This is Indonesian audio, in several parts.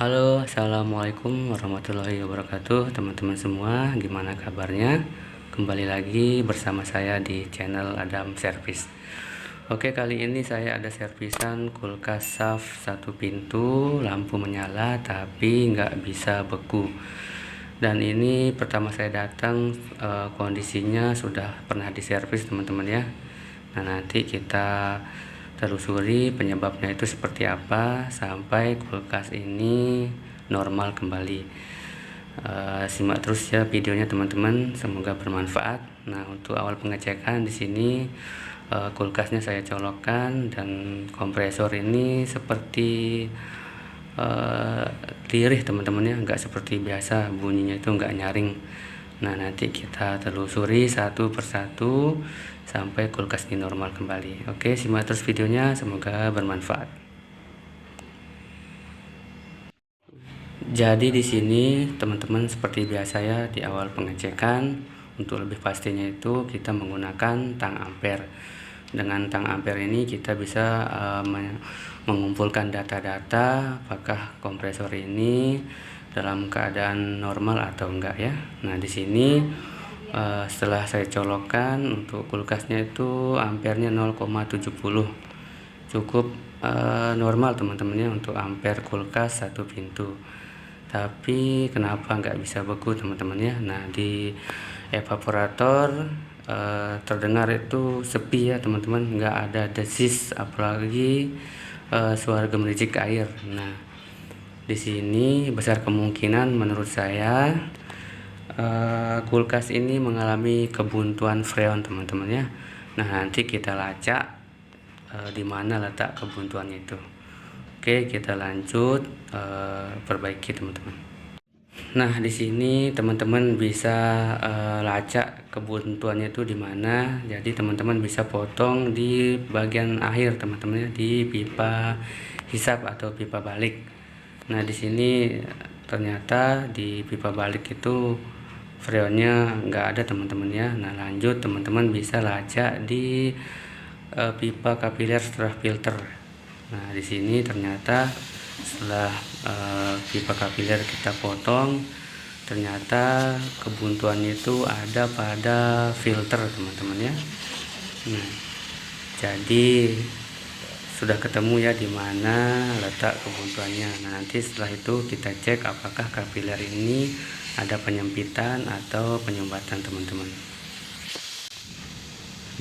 Halo, assalamualaikum warahmatullahi wabarakatuh, teman-teman semua. Gimana kabarnya? Kembali lagi bersama saya di channel Adam Service. Oke, kali ini saya ada servisan kulkas SAF satu pintu, lampu menyala tapi nggak bisa beku. Dan ini pertama saya datang, kondisinya sudah pernah diservis teman-teman ya. Nah, nanti kita telusuri penyebabnya itu seperti apa sampai kulkas ini normal kembali. Simak terus ya videonya teman-teman, semoga bermanfaat. Nah, untuk awal pengecekan di sini kulkasnya saya colokkan dan kompresor ini seperti lirih teman-teman ya, nggak seperti biasa bunyinya itu nggak nyaring. Nah, nanti kita telusuri satu persatu sampai kulkas ini normal kembali. Oke, simak terus videonya, semoga bermanfaat. Jadi di sini teman-teman seperti biasa ya, di awal pengecekan untuk lebih pastinya itu kita menggunakan tang ampere. Dengan tang ampere ini kita bisa mengumpulkan data-data apakah kompresor ini dalam keadaan normal atau enggak ya. Nah, di sini setelah saya colokkan untuk kulkasnya itu ampernya 0,70, cukup normal teman-teman ya untuk ampere kulkas satu pintu. Tapi kenapa nggak bisa beku teman-teman ya? Nah, di evaporator terdengar itu sepi ya teman-teman, nggak ada desis apalagi suara gemericik air. Nah, di sini besar kemungkinan menurut saya kulkas ini mengalami kebuntuan freon teman-teman ya. Nah, nanti kita lacak di mana letak kebuntuannya itu. Oke, kita lanjut perbaiki teman-teman. Nah, di sini teman-teman bisa lacak kebuntuannya itu di mana. Jadi teman-teman bisa potong di bagian akhir teman-teman ya, di pipa hisap atau pipa balik. Nah, di sini ternyata di pipa balik itu freonnya nggak ada teman-teman ya. Nah, lanjut teman-teman bisa lacak di pipa kapiler setelah filter. Nah, di sini ternyata setelah pipa kapiler kita potong, ternyata kebuntuannya itu ada pada filter teman-teman ya. Nah, jadi sudah ketemu ya di mana letak kebuntuannya. Nah, nanti setelah itu kita cek apakah kapiler ini ada penyempitan atau penyumbatan teman-teman.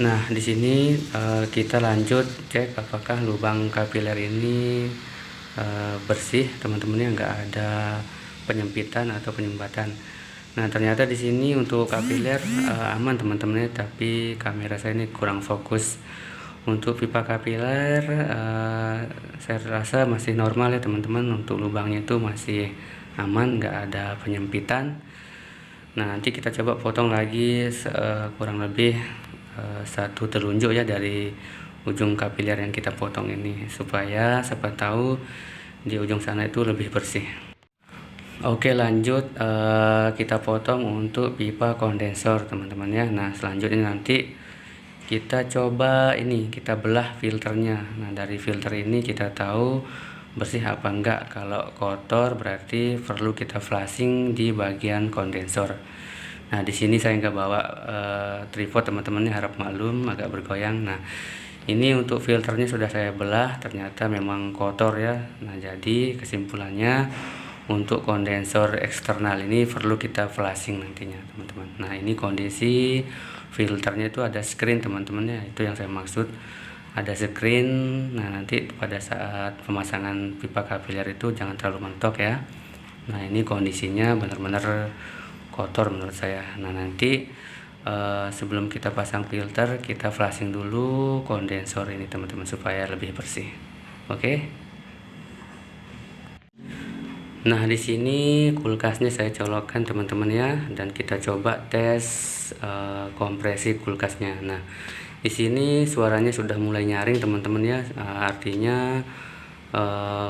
Nah, di sini kita lanjut cek apakah lubang kapiler ini bersih teman-teman ya, nggak ada penyempitan atau penyumbatan. Nah, ternyata di sini untuk kapiler aman teman-teman ya, tapi kamera saya ini kurang fokus. Untuk pipa kapiler saya rasa masih normal ya teman-teman, untuk lubangnya itu masih aman, nggak ada penyempitan. Nah, nanti kita coba potong lagi kurang lebih satu telunjuk ya dari ujung kapiler yang kita potong ini, supaya siapa tahu di ujung sana itu lebih bersih. Oke, lanjut kita potong untuk pipa kondensor teman-teman ya. Nah, selanjutnya nanti kita coba ini, kita belah filternya. Nah, dari filter ini kita tahu bersih apa enggak. Kalau kotor berarti perlu kita flushing di bagian kondensor. Nah, di sini saya nggak bawa tripod teman-teman, harap maklum agak bergoyang. Nah, ini untuk filternya sudah saya belah, ternyata memang kotor ya. Nah, jadi kesimpulannya untuk kondensor eksternal ini perlu kita flushing nantinya teman-teman. Nah, ini kondisi filternya itu ada screen teman-teman ya, itu yang saya maksud, ada screen. Nah, nanti pada saat pemasangan pipa kapiler itu jangan terlalu mentok ya. Nah, ini kondisinya benar-benar kotor menurut saya. Nah, nanti sebelum kita pasang filter kita flushing dulu kondensor ini teman-teman supaya lebih bersih. Oke. Nah, di sini kulkasnya saya colokkan teman-teman ya, dan kita coba tes kompresi kulkasnya. Nah, di sini suaranya sudah mulai nyaring teman-teman ya, artinya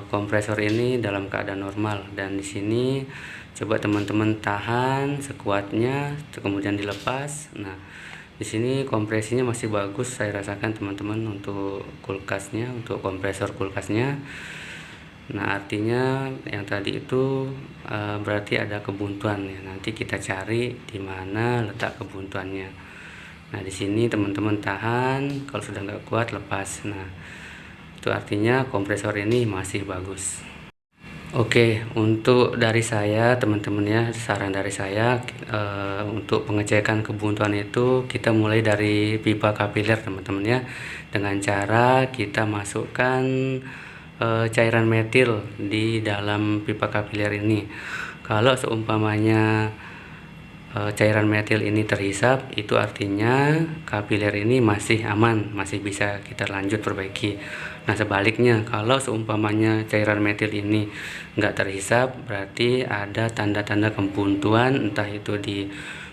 kompresor ini dalam keadaan normal. Dan di sini coba teman-teman tahan sekuatnya, kemudian dilepas. Nah, di sini kompresinya masih bagus saya rasakan teman-teman untuk kulkasnya, untuk kompresor kulkasnya. Nah, artinya yang tadi itu berarti ada kebuntuan ya. Nanti kita cari di mana letak kebuntuannya. Nah, di sini teman-teman tahan, kalau sudah nggak kuat lepas. Nah, itu artinya kompresor ini masih bagus. Oke, untuk dari saya teman-teman ya, saran dari saya untuk pengecekan kebuntuan itu kita mulai dari pipa kapiler teman-teman ya, dengan cara kita masukkan cairan metil di dalam pipa kapiler ini. Kalau seumpamanya cairan metil ini terhisap, itu artinya kapiler ini masih aman, masih bisa kita lanjut perbaiki. Nah, sebaliknya kalau seumpamanya cairan metil ini nggak terhisap, berarti ada tanda-tanda kebuntuan, entah itu di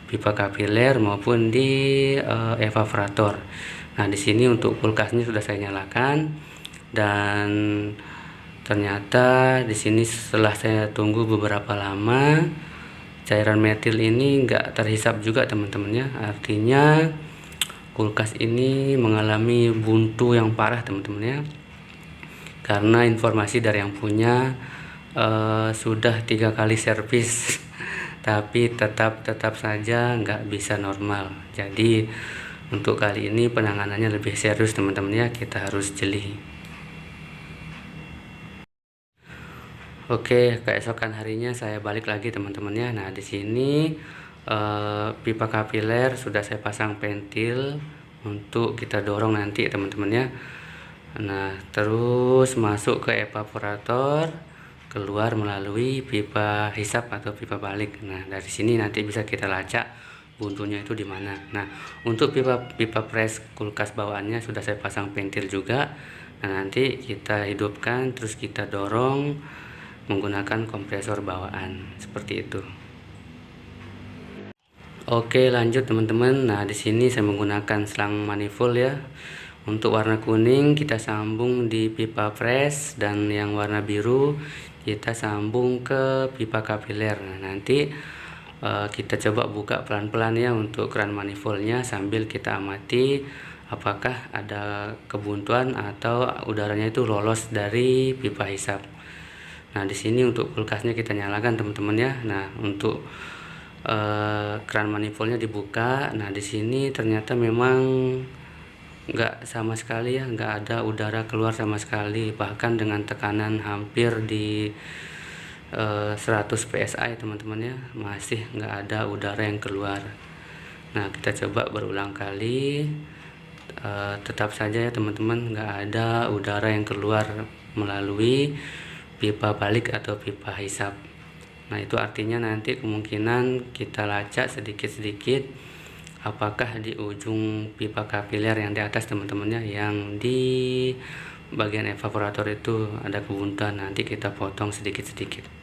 pipa kapiler maupun di evaporator. Nah, di sini untuk kulkasnya sudah saya nyalakan, dan ternyata di sini setelah saya tunggu beberapa lama, cairan metil ini nggak terhisap juga teman-teman ya. Artinya kulkas ini mengalami buntu yang parah teman-teman ya, karena informasi dari yang punya sudah 3 kali servis tapi tetap saja nggak bisa normal. Jadi untuk kali ini penanganannya lebih serius teman-teman ya, kita harus jeli. Oke, keesokan harinya saya balik lagi teman-teman ya. Nah, di sini pipa kapiler sudah saya pasang pentil untuk kita dorong nanti teman-teman ya. Nah, terus masuk ke evaporator, keluar melalui pipa hisap atau pipa balik. Nah, dari sini nanti bisa kita lacak buntunya itu di mana. Nah, untuk pipa pres kulkas bawaannya sudah saya pasang pentil juga. Nah, nanti kita hidupkan terus kita dorong menggunakan kompresor bawaan seperti itu. Oke, lanjut teman-teman. Nah, di sini saya menggunakan selang manifold ya. Untuk warna kuning kita sambung di pipa pres, dan yang warna biru kita sambung ke pipa kapiler. Nah, nanti kita coba buka pelan-pelan ya untuk keran manifoldnya, sambil kita amati apakah ada kebuntuan atau udaranya itu lolos dari pipa hisap. Nah, di sini untuk kulkasnya kita nyalakan teman-teman ya. Nah, untuk keran manifoldnya dibuka. Nah, di sini ternyata memang nggak sama sekali ya, nggak ada udara keluar sama sekali, bahkan dengan tekanan hampir di 100 psi teman-teman ya, masih nggak ada udara yang keluar. Nah, kita coba berulang kali, tetap saja ya teman-teman, nggak ada udara yang keluar melalui pipa balik atau pipa hisap. Nah, itu artinya nanti kemungkinan kita lacak sedikit-sedikit apakah di ujung pipa kapiler yang di atas teman-teman ya, yang di bagian evaporator itu ada kebuntuan. Nanti kita potong sedikit-sedikit.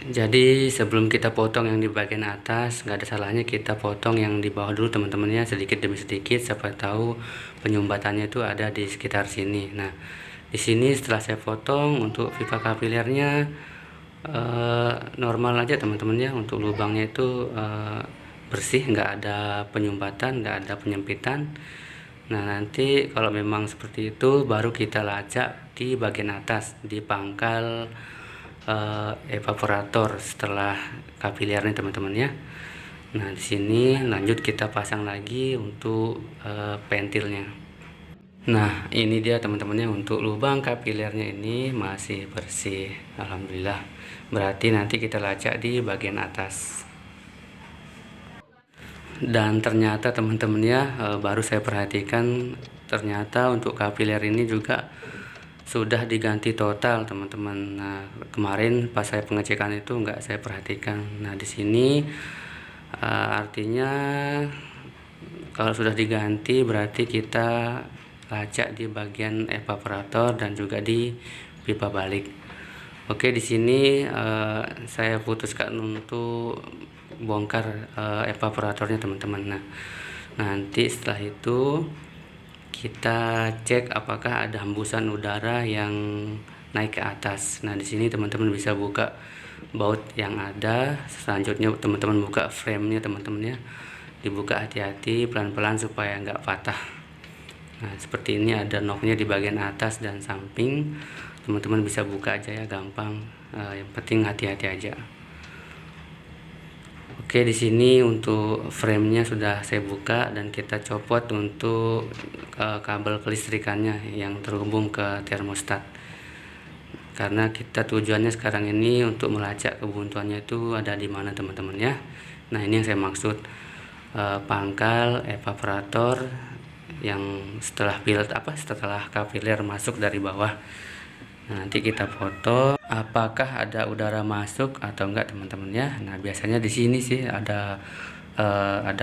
Jadi sebelum kita potong yang di bagian atas, nggak ada salahnya kita potong yang di bawah dulu teman-teman ya, sedikit demi sedikit, siapa tahu penyumbatannya itu ada di sekitar sini. Nah, di sini setelah saya potong untuk pipa kapilernya normal aja teman-teman ya, untuk lubangnya itu bersih, nggak ada penyumbatan, nggak ada penyempitan. Nah, nanti kalau memang seperti itu baru kita lacak di bagian atas, di pangkal evaporator setelah kapilernya teman-teman ya. Nah, di sini lanjut kita pasang lagi untuk pentilnya. Nah, ini dia teman-temannya, untuk lubang kapilernya ini masih bersih, alhamdulillah. Berarti nanti kita lacak di bagian atas. Dan ternyata teman-teman ya, baru saya perhatikan ternyata untuk kapiler ini juga sudah diganti total teman-teman. Nah, kemarin pas saya pengecekan itu nggak saya perhatikan. Nah, di sini artinya kalau sudah diganti berarti kita lacak di bagian evaporator dan juga di pipa balik. Oke, di sini saya putuskan untuk bongkar evaporatornya teman-teman. Nah, nanti setelah itu kita cek apakah ada hembusan udara yang naik ke atas. Nah, di sini teman-teman bisa buka baut yang ada. Selanjutnya teman-teman buka frame-nya teman-teman ya. Dibuka hati-hati pelan-pelan supaya nggak patah. Nah, seperti ini ada knob-nya di bagian atas dan samping. Teman-teman bisa buka aja ya, gampang. Yang penting hati-hati aja. Oke, di sini untuk frame-nya sudah saya buka dan kita copot untuk kabel kelistrikannya yang terhubung ke termostat. Karena kita tujuannya sekarang ini untuk melacak kebuntuannya itu ada di mana teman-teman ya. Nah, ini yang saya maksud, pangkal evaporator yang setelah kapiler masuk dari bawah. Nah, nanti kita foto apakah ada udara masuk atau enggak teman-teman ya. Nah, biasanya di sini sih ada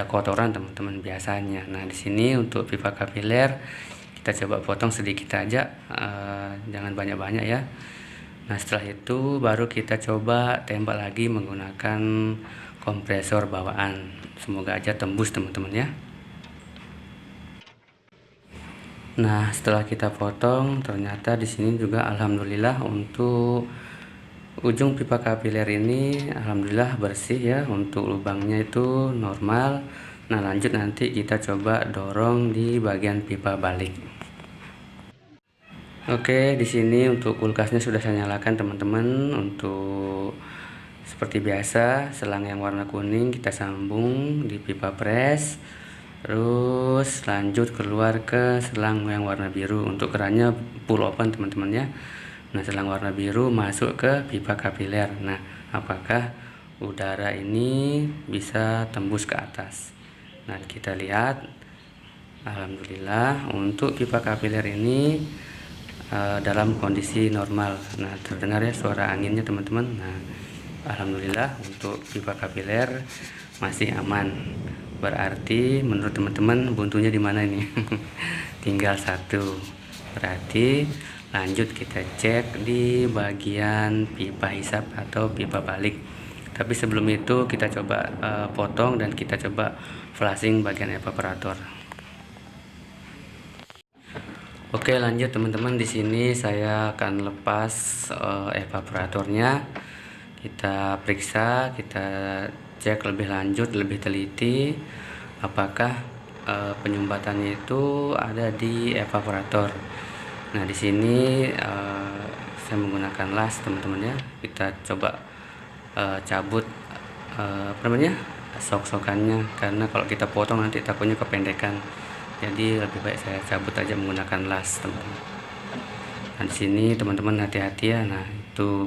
kotoran teman-teman biasanya. Nah, di sini untuk pipa kapiler kita coba potong sedikit aja, jangan banyak-banyak ya. Nah, setelah itu baru kita coba tembak lagi menggunakan kompresor bawaan. Semoga aja tembus teman-teman ya. Nah, setelah kita potong, ternyata di sini juga alhamdulillah untuk ujung pipa kapiler ini alhamdulillah bersih ya, untuk lubangnya itu normal. Nah, lanjut nanti kita coba dorong di bagian pipa balik. Oke, di sini untuk kulkasnya sudah saya nyalakan teman-teman. Untuk seperti biasa, selang yang warna kuning kita sambung di pipa pres. Terus lanjut keluar ke selang yang warna biru. Untuk kerannya full open teman-teman ya. Nah, selang warna biru masuk ke pipa kapiler. Nah, apakah udara ini bisa tembus ke atas? Nah, kita lihat alhamdulillah untuk pipa kapiler ini dalam kondisi normal. Nah, terdengar ya suara anginnya teman-teman. Nah, alhamdulillah untuk pipa kapiler masih aman. Berarti menurut teman-teman buntunya di mana ini? Tinggal satu. Berarti lanjut kita cek di bagian pipa hisap atau pipa balik. Tapi sebelum itu kita coba potong dan kita coba flashing bagian evaporator. Oke, lanjut teman-teman. Di sini saya akan lepas evaporatornya. Kita periksa, kita cek lebih lanjut, lebih teliti apakah penyumbatannya itu ada di evaporator. Nah, di sini saya menggunakan las teman-teman ya. Kita coba cabut sok-sokannya, karena kalau kita potong nanti takutnya kependekan. Jadi lebih baik saya cabut aja menggunakan las teman-teman. Nah, di sini teman-teman hati-hati ya. Nah, itu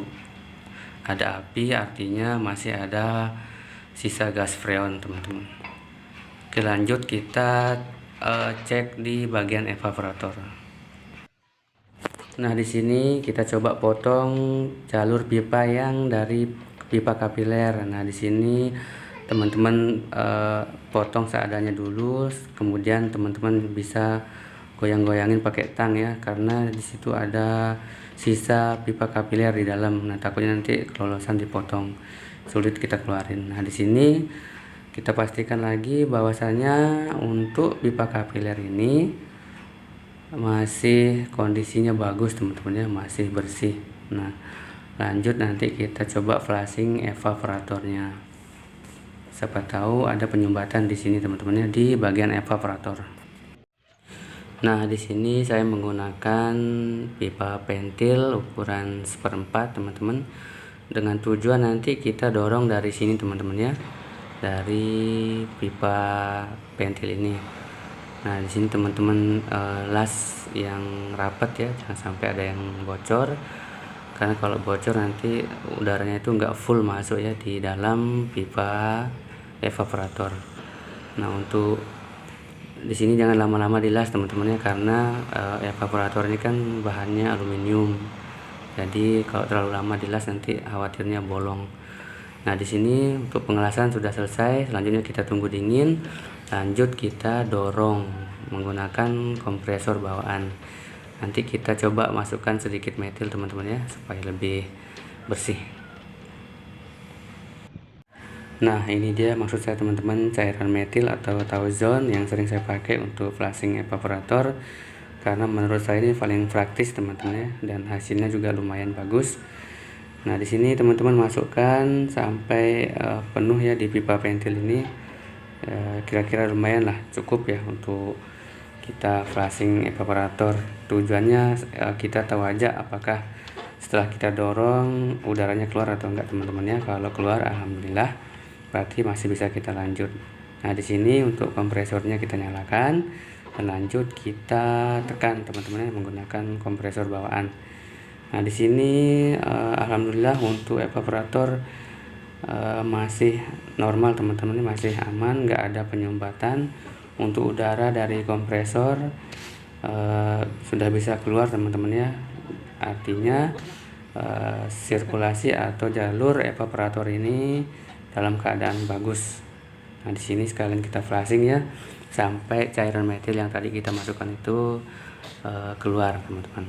ada api, artinya masih ada sisa gas freon teman-teman. Oke, lanjut kita cek di bagian evaporator. Nah, di sini kita coba potong jalur pipa yang dari pipa kapiler. Nah, di sini teman-teman potong seadanya dulu, kemudian teman-teman bisa goyang-goyangin pakai tang ya, karena di situ ada sisa pipa kapiler di dalam. Nah, takutnya nanti kelolosan dipotong, sulit kita keluarin. Nah, di sini kita pastikan lagi bahwasanya untuk pipa kapiler ini masih kondisinya bagus teman-teman ya, masih bersih. Nah, lanjut nanti kita coba flashing evaporatornya. Siapa tahu ada penyumbatan di sini teman-teman ya, di bagian evaporator. Nah, di sini saya menggunakan pipa pentil ukuran 1/4 teman-teman, dengan tujuan nanti kita dorong dari sini teman-teman ya, dari pipa pentil ini. Nah, di sini teman-teman las yang rapat ya, jangan sampai ada yang bocor, karena kalau bocor nanti udaranya itu enggak full masuk ya di dalam pipa evaporator. Nah, untuk di sini jangan lama-lama dilas teman-teman ya, karena evaporator ini kan bahannya aluminium. Jadi kalau terlalu lama dilas nanti khawatirnya bolong. Nah, di sini untuk pengelasan sudah selesai. Selanjutnya kita tunggu dingin. Lanjut kita dorong menggunakan kompresor bawaan. Nanti kita coba masukkan sedikit metil teman-teman ya, supaya lebih bersih. Nah, ini dia maksud saya teman-teman, cairan metil atau Tauson yang sering saya pakai untuk flashing evaporator, karena menurut saya ini paling praktis teman-teman ya, dan hasilnya juga lumayan bagus. Nah, di sini teman-teman masukkan sampai penuh ya di pipa pentil ini. Kira-kira lumayan lah, cukup ya untuk kita flushing evaporator. Tujuannya kita tahu aja apakah setelah kita dorong udaranya keluar atau enggak teman-teman ya. Kalau keluar alhamdulillah, berarti masih bisa kita lanjut. Nah di sini untuk kompresornya kita nyalakan dan lanjut kita tekan teman-teman ya, menggunakan kompresor bawaan. Nah di sini alhamdulillah untuk evaporator masih normal teman-teman, masih aman, nggak ada penyumbatan. Untuk udara dari kompresor sudah bisa keluar teman-teman ya, artinya sirkulasi atau jalur evaporator ini dalam keadaan bagus. Nah di sini sekalian kita flushing ya, sampai cairan metil yang tadi kita masukkan itu keluar teman-teman.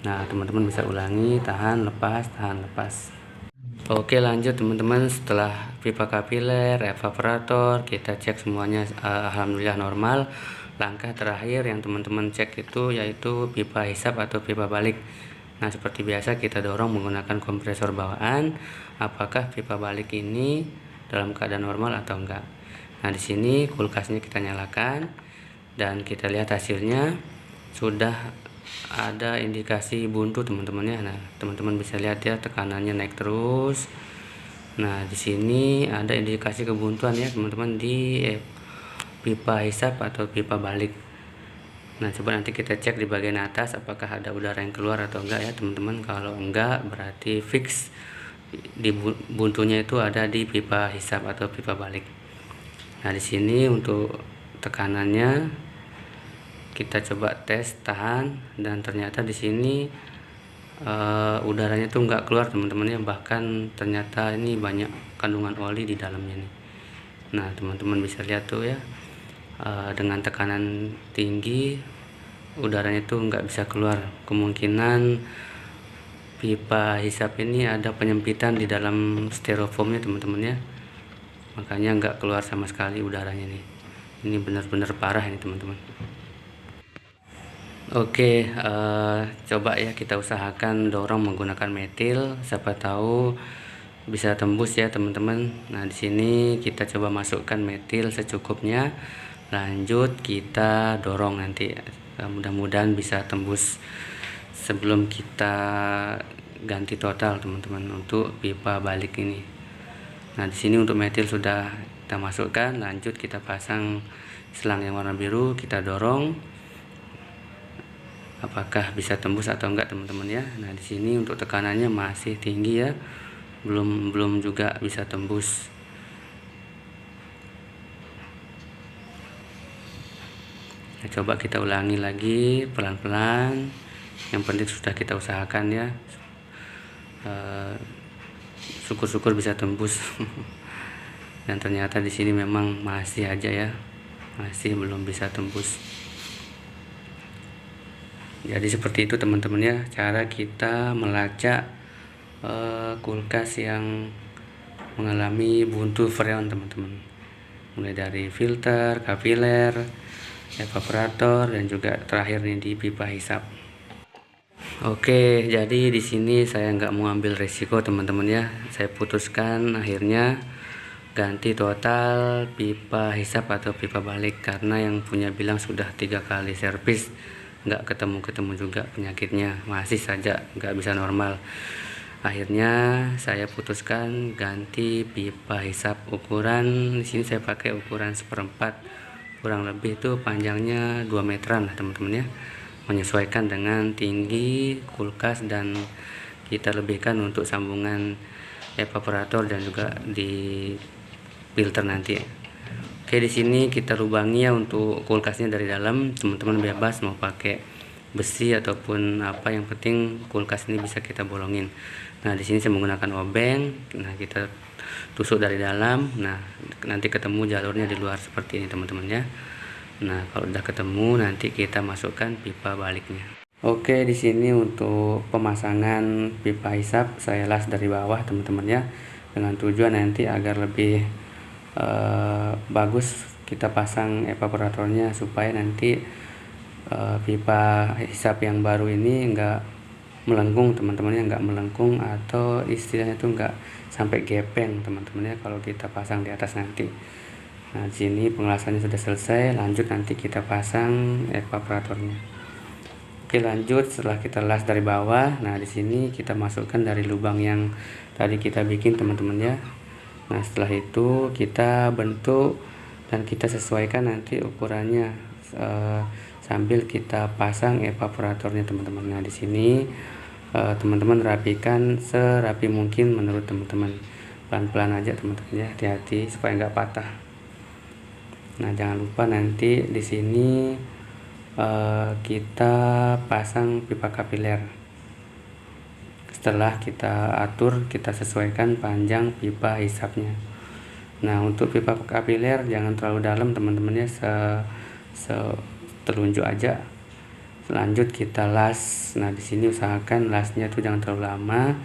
Nah teman-teman bisa ulangi, tahan lepas, tahan lepas. Oke lanjut teman-teman, setelah pipa kapiler, evaporator kita cek semuanya alhamdulillah normal. Langkah terakhir yang teman-teman cek itu yaitu pipa hisap atau pipa balik. Nah seperti biasa kita dorong menggunakan kompresor bawaan, apakah pipa balik ini dalam keadaan normal atau enggak. Nah di sini kulkasnya kita nyalakan dan kita lihat hasilnya sudah ada indikasi buntu teman-teman ya. Nah teman-teman bisa lihat ya, tekanannya naik terus. Nah di sini ada indikasi kebuntuan ya teman-teman di pipa hisap atau pipa balik. Nah coba nanti kita cek di bagian atas apakah ada udara yang keluar atau enggak ya teman-teman. Kalau enggak berarti fix di buntunya itu ada di pipa hisap atau pipa balik. Nah di sini untuk tekanannya kita coba tes tahan, dan ternyata di sini udaranya tuh nggak keluar teman-teman ya, bahkan ternyata ini banyak kandungan oli di dalamnya nih. Nah teman-teman bisa lihat tuh ya, dengan tekanan tinggi udaranya tuh nggak bisa keluar. Kemungkinan pipa hisap ini ada penyempitan di dalam styrofoamnya teman-teman ya, makanya nggak keluar sama sekali udaranya nih. Ini benar-benar parah ini teman-teman. Oke, coba ya kita usahakan dorong menggunakan metil, siapa tahu bisa tembus ya teman-teman. Nah di sini kita coba masukkan metil secukupnya, lanjut kita dorong nanti, mudah-mudahan bisa tembus sebelum kita ganti total teman-teman untuk pipa balik ini. Nah di sini untuk metil sudah kita masukkan, lanjut kita pasang selang yang warna biru, kita dorong apakah bisa tembus atau enggak teman-teman ya. Nah di sini untuk tekanannya masih tinggi ya, belum juga bisa tembus. Nah, coba kita ulangi lagi pelan-pelan, yang penting sudah kita usahakan ya, syukur-syukur bisa tembus. Dan ternyata di sini memang masih aja ya, masih belum bisa tembus. Jadi seperti itu teman-teman ya, cara kita melacak kulkas yang mengalami buntu freon teman-teman, mulai dari filter, kapiler, evaporator, dan juga terakhir nih di pipa hisap. Oke, jadi di sini saya nggak mau ambil resiko teman-teman ya, saya putuskan akhirnya ganti total pipa hisap atau pipa balik, karena yang punya bilang sudah 3 kali servis nggak ketemu juga penyakitnya, masih saja nggak bisa normal. Akhirnya saya putuskan ganti pipa hisap. Ukuran di sini saya pakai ukuran 1/4, kurang lebih itu panjangnya 2 meteran lah teman-teman ya, menyesuaikan dengan tinggi kulkas dan kita lebihkan untuk sambungan evaporator dan juga di filter nanti. Oke, di sini kita lubangi ya untuk kulkasnya dari dalam, teman-teman bebas mau pakai besi ataupun apa, yang penting kulkas ini bisa kita bolongin. Nah di sini saya menggunakan obeng. Nah kita tusuk dari dalam, nah nanti ketemu jalurnya di luar seperti ini teman-teman ya. Nah kalau udah ketemu nanti kita masukkan pipa baliknya. Oke, di sini untuk pemasangan pipa hisap saya las dari bawah teman-teman ya, dengan tujuan nanti agar lebih bagus kita pasang evaporatornya, supaya nanti pipa hisap yang baru ini enggak melengkung teman-teman ya, enggak melengkung atau istilahnya itu enggak sampai gepeng teman-teman ya kalau kita pasang di atas nanti. Nah, di sini pengelasannya sudah selesai, lanjut nanti kita pasang evaporatornya. Oke, lanjut setelah kita las dari bawah. Nah, di sini kita masukkan dari lubang yang tadi kita bikin, teman-teman ya. Nah, setelah itu kita bentuk dan kita sesuaikan nanti ukurannya sambil kita pasang evaporatornya, teman-teman. Nah, di sini teman-teman rapikan serapi mungkin menurut teman-teman. Pelan-pelan aja teman-teman ya, hati-hati supaya nggak patah. Nah, jangan lupa nanti di sini kita pasang pipa kapiler. Setelah kita atur, kita sesuaikan panjang pipa hisapnya. Nah, untuk pipa kapiler jangan terlalu dalam teman-teman ya, telunjuk aja. Lanjut kita las. Nah, di sini usahakan lasnya tuh jangan terlalu lama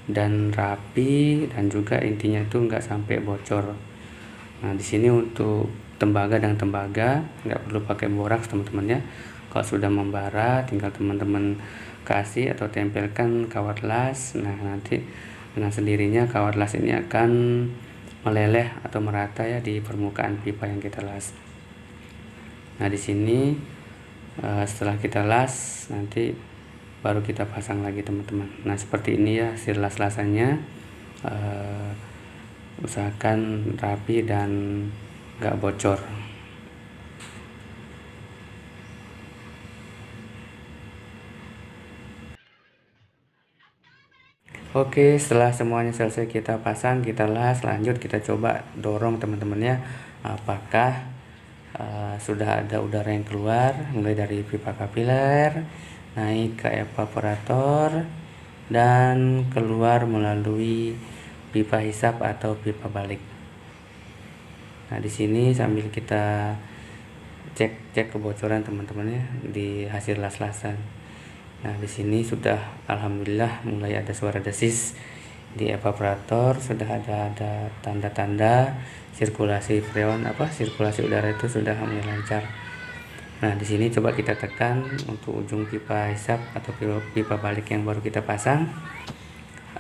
dan rapi, dan juga intinya tuh nggak sampai bocor. Nah, di sini untuk tembaga dan tembaga nggak perlu pakai boraks teman-teman ya. Kalau sudah membara, tinggal teman-teman kasih atau tempelkan kawat las. Nah, nanti dengan sendirinya kawat las ini akan meleleh atau merata ya di permukaan pipa yang kita las. Nah, di sini setelah kita las nanti baru kita pasang lagi teman-teman. Nah, seperti ini ya hasil las-lasannya. Usahakan rapi dan nggak bocor. Oke, setelah semuanya selesai kita pasang, kita las, lanjut kita coba dorong teman-teman ya, apakah sudah ada udara yang keluar mulai dari pipa kapiler naik ke evaporator dan keluar melalui pipa hisap atau pipa balik. Nah, di sini sambil kita cek kebocoran teman-teman ya di hasil las-lasan. Nah, di sini sudah alhamdulillah mulai ada suara desis di evaporator, sudah ada tanda-tanda sirkulasi freon sirkulasi udara itu sudah mulai lancar. Nah, di sini coba kita tekan untuk ujung pipa hisap atau pipa balik yang baru kita pasang.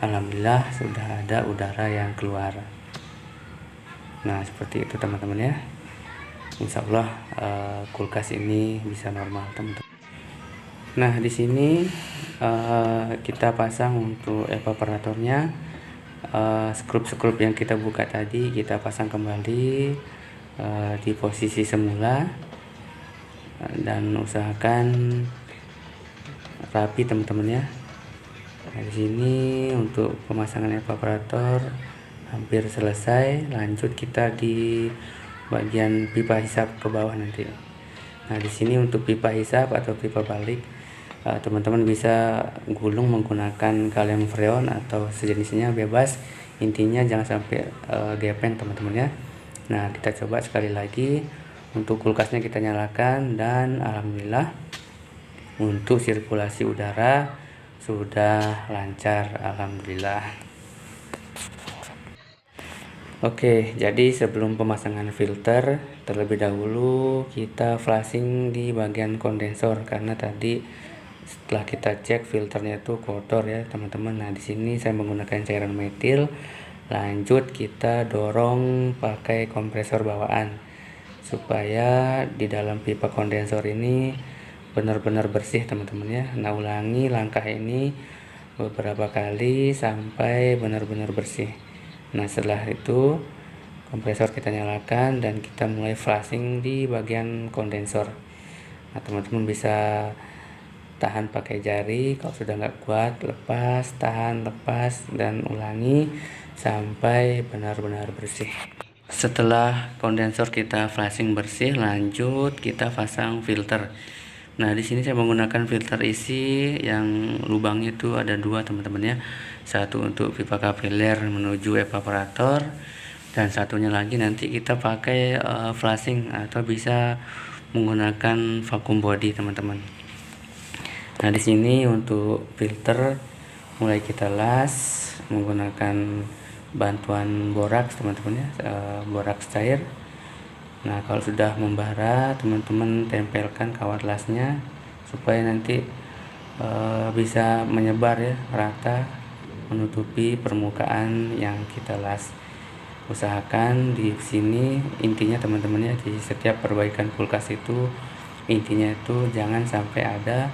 Alhamdulillah sudah ada udara yang keluar. Nah, seperti itu teman-teman ya. Insya Allah kulkas ini bisa normal teman-teman. Nah, di sini kita pasang untuk evaporatornya, skrup yang kita buka tadi kita pasang kembali di posisi semula, dan usahakan rapi teman-teman ya. Nah, di sini untuk pemasangan evaporator hampir selesai. Lanjut kita di bagian pipa hisap ke bawah nanti. Nah, di sini untuk pipa hisap atau pipa balik, teman-teman bisa gulung menggunakan kaleng freon atau sejenisnya, bebas. Intinya jangan sampai gepeng teman-teman ya. Nah, kita coba sekali lagi. Untuk kulkasnya kita nyalakan, dan alhamdulillah untuk sirkulasi udara sudah lancar, alhamdulillah. Oke, jadi sebelum pemasangan filter, terlebih dahulu kita flushing di bagian kondensor, karena tadi setelah kita cek filternya itu kotor ya teman-teman. Nah, di sini saya menggunakan cairan metil. Lanjut kita dorong pakai kompresor bawaan supaya di dalam pipa kondensor ini benar-benar bersih teman-teman ya. Nah, ulangi langkah ini beberapa kali sampai benar-benar bersih. Nah, setelah itu kompresor kita nyalakan dan kita mulai flushing di bagian kondensor. Nah, teman-teman bisa tahan pakai jari, kalau sudah nggak kuat lepas, tahan, lepas, dan ulangi sampai benar-benar bersih. Setelah kondensor kita flushing bersih, lanjut kita pasang filter. Nah, di sini saya menggunakan filter isi yang lubangnya itu ada dua teman-teman ya. Satu untuk pipa kapiler menuju evaporator, dan satunya lagi nanti kita pakai flushing atau bisa menggunakan vacuum body teman-teman. Nah, di sini untuk filter mulai kita las menggunakan bantuan boraks teman-teman ya, boraks cair. Nah, kalau sudah membara, teman-teman tempelkan kawat lasnya supaya nanti bisa menyebar ya rata, menutupi permukaan yang kita las. usahakan di sini intinya teman-temannya, di setiap perbaikan kulkas itu intinya itu jangan sampai ada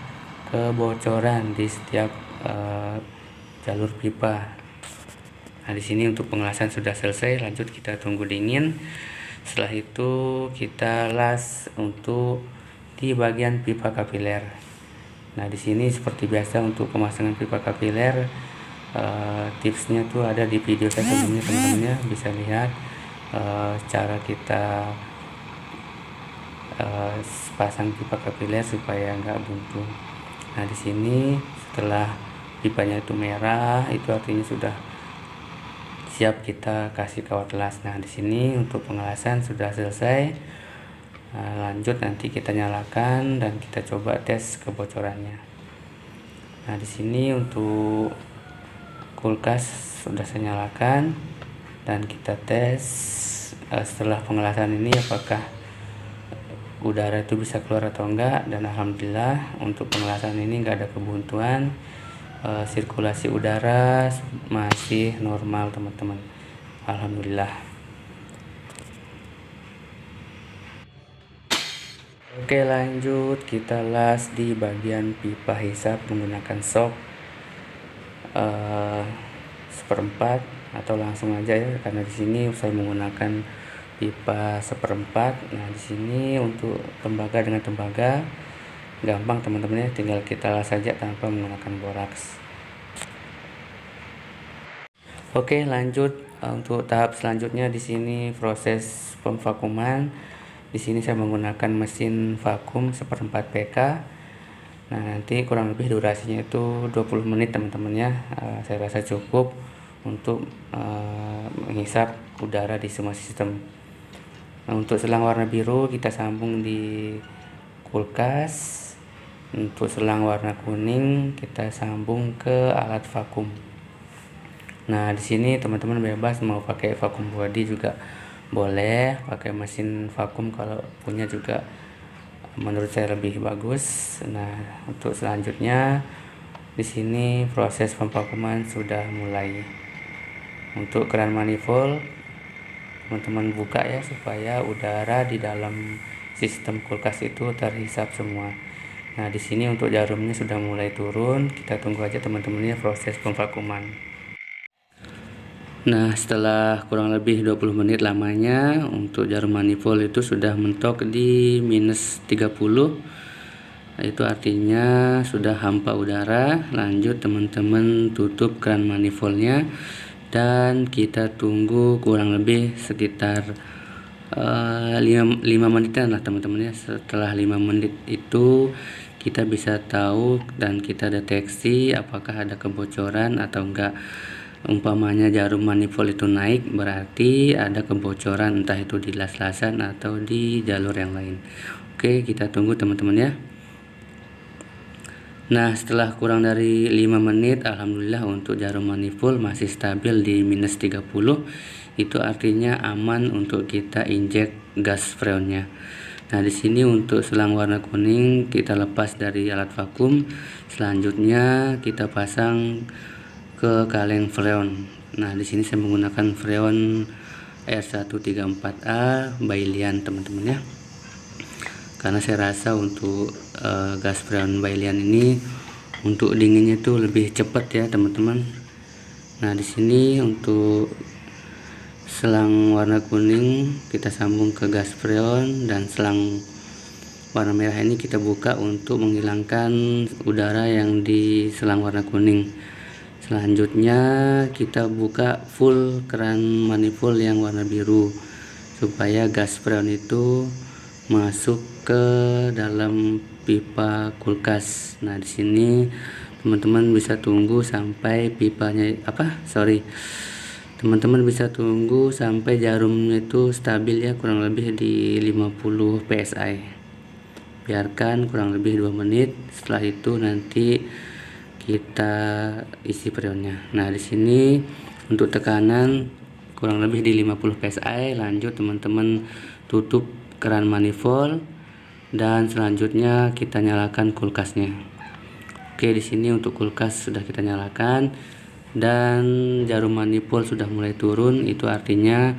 kebocoran di setiap jalur pipa. Nah, di sini untuk pengelasan sudah selesai, lanjut kita tunggu dingin. Setelah itu kita las untuk di bagian pipa kapiler. Nah, di sini seperti biasa untuk pemasangan pipa kapiler, tipsnya tuh ada di video saya sebelumnya, teman-temannya bisa lihat cara kita pasang pipa kapiler supaya nggak buntu. Nah, di sini setelah pipanya itu merah, itu artinya sudah siap kita kasih kawat las. Nah, di sini untuk pengelasan sudah selesai. Lanjut nanti kita nyalakan dan kita coba tes kebocorannya. Nah, di sini untuk kulkas sudah saya nyalakan dan kita tes setelah pengelasan ini apakah udara itu bisa keluar atau enggak, dan alhamdulillah untuk pengelasan ini enggak ada kebuntuan. Sirkulasi udara masih normal teman-teman, alhamdulillah. Oke, lanjut kita las di bagian pipa hisap menggunakan sok 1/4 atau langsung aja ya, karena di sini saya menggunakan pipa 1/4. Nah, di sini untuk tembaga dengan tembaga gampang teman-teman ya, tinggal kita las saja tanpa menggunakan boraks. Oke, lanjut untuk tahap selanjutnya. Di sini proses pemvakuman. Di sini saya menggunakan mesin vakum 1/4 PK. Nah, nanti kurang lebih durasinya itu 20 menit teman-teman ya. Saya rasa cukup untuk menghisap udara di semua sistem. Nah, untuk selang warna biru kita sambung di kulkas. Untuk selang warna kuning kita sambung ke alat vakum. Nah, di sini teman-teman bebas mau pakai vakum body juga boleh, pakai mesin vakum kalau punya juga menurut saya lebih bagus. Nah, untuk selanjutnya di sini proses pemvakuman sudah mulai. Untuk keran manifold teman-teman buka ya supaya udara di dalam sistem kulkas itu terhisap semua. Nah, di sini untuk jarumnya sudah mulai turun, kita tunggu aja teman-teman ya proses pemvakuman. Nah, setelah kurang lebih 20 menit lamanya, untuk jarum manifold itu sudah mentok di -30. Itu artinya sudah hampa udara. Lanjut teman-teman tutup keran manifoldnya dan kita tunggu kurang lebih sekitar 5 menitan lah teman-teman ya. Setelah 5 menit itu kita bisa tahu dan kita deteksi apakah ada kebocoran atau enggak. Umpamanya jarum manifold itu naik, berarti ada kebocoran entah itu di las-lasan atau di jalur yang lain. Oke, kita tunggu teman-teman ya. Nah, setelah kurang dari 5 menit alhamdulillah untuk jarum manifold masih stabil di -30. Itu artinya aman untuk kita injek gas freonnya. Nah, di sini untuk selang warna kuning kita lepas dari alat vakum. Selanjutnya kita pasang ke kaleng freon. Nah, di sini saya menggunakan freon R134A Bailian teman-teman ya. Karena saya rasa untuk gas freon Bailian ini untuk dinginnya itu lebih cepat ya teman-teman. Nah, di sini untuk selang warna kuning kita sambung ke gas freon dan selang warna merah ini kita buka untuk menghilangkan udara yang di selang warna kuning. Selanjutnya kita buka full keran manifold yang warna biru supaya gas freon itu masuk ke dalam pipa kulkas. Nah, di sini teman-teman bisa tunggu sampai pipanya teman-teman bisa tunggu sampai jarumnya itu stabil ya, kurang lebih di 50 psi. Biarkan kurang lebih 2 menit. Setelah itu nanti kita isi freonnya. Nah, di sini untuk tekanan kurang lebih di 50 psi. Lanjut teman-teman tutup keran manifold dan selanjutnya kita nyalakan kulkasnya. Oke, di sini untuk kulkas sudah kita nyalakan. dan jarum manipul sudah mulai turun, itu artinya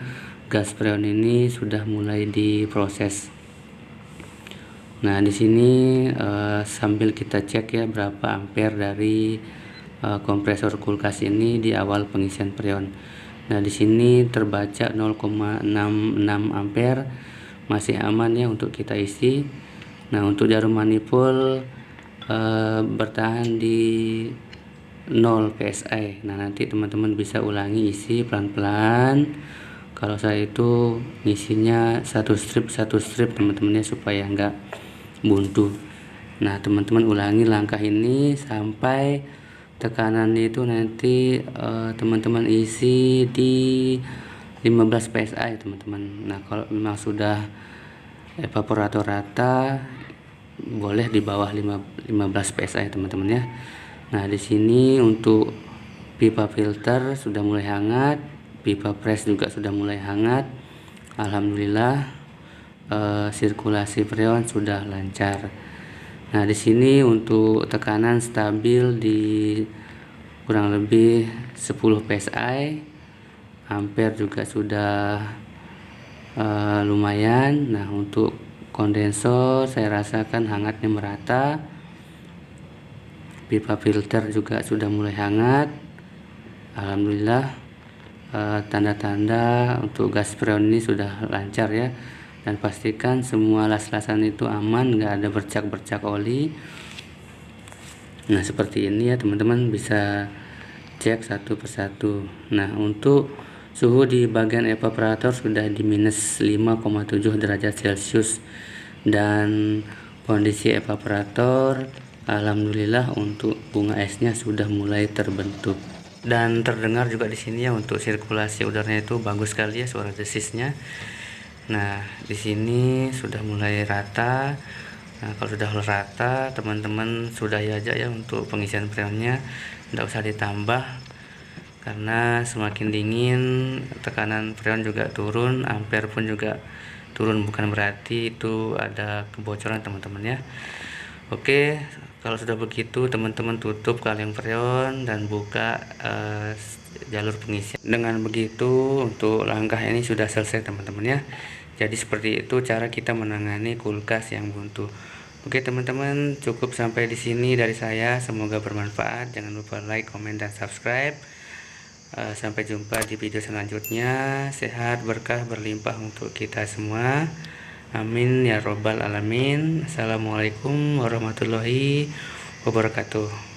gas freon ini sudah mulai diproses. Nah, di sini sambil kita cek ya berapa ampere dari kompresor kulkas ini di awal pengisian freon. Nah, di sini terbaca 0,66 ampere, masih aman ya untuk kita isi. Nah, untuk jarum manipul bertahan di 0 PSI. Nah, nanti teman-teman bisa ulangi isi pelan-pelan. Kalau saya itu ngisinya satu strip teman-temannya supaya enggak buntu. Nah, teman-teman ulangi langkah ini sampai tekanan itu nanti teman-teman isi di 15 PSI teman-teman. Nah, kalau memang sudah evaporator rata, boleh di bawah 15 PSI teman-teman ya. Nah, di sini untuk pipa filter sudah mulai hangat, pipa press juga sudah mulai hangat. Alhamdulillah sirkulasi freon sudah lancar. Nah, di sini untuk tekanan stabil di kurang lebih 10 PSI. Ampere juga sudah lumayan. Nah, untuk kondensor saya rasakan hangatnya merata. Pipa filter juga sudah mulai hangat. Alhamdulillah tanda-tanda untuk gas freon ini sudah lancar ya. Dan pastikan semua las-lasan itu aman, nggak ada bercak-bercak oli. Nah, seperti ini ya teman-teman, bisa cek satu persatu. Nah, untuk suhu di bagian evaporator sudah di minus 5,7 derajat Celcius, dan kondisi evaporator alhamdulillah untuk bunga esnya sudah mulai terbentuk. Dan terdengar juga di sini ya untuk sirkulasi udaranya itu bagus sekali ya, suara desisnya. Nah, di sini sudah mulai rata. Nah, kalau sudah rata teman-teman sudahi aja ya untuk pengisian freonnya, tidak usah ditambah karena semakin dingin tekanan freon juga turun, ampere pun juga turun, bukan berarti itu ada kebocoran teman-teman ya. Oke, kalau sudah begitu teman-teman tutup kaleng freon dan buka jalur pengisian. Dengan begitu untuk langkah ini sudah selesai teman-teman ya. Jadi seperti itu cara kita menangani kulkas yang buntu. Oke teman-teman, cukup sampai di sini dari saya. Semoga bermanfaat. Jangan lupa like, komen, dan subscribe. Sampai jumpa di video selanjutnya. Sehat, berkah, berlimpah untuk kita semua. Amin ya robbal alamin. Assalamualaikum warahmatullahi wabarakatuh.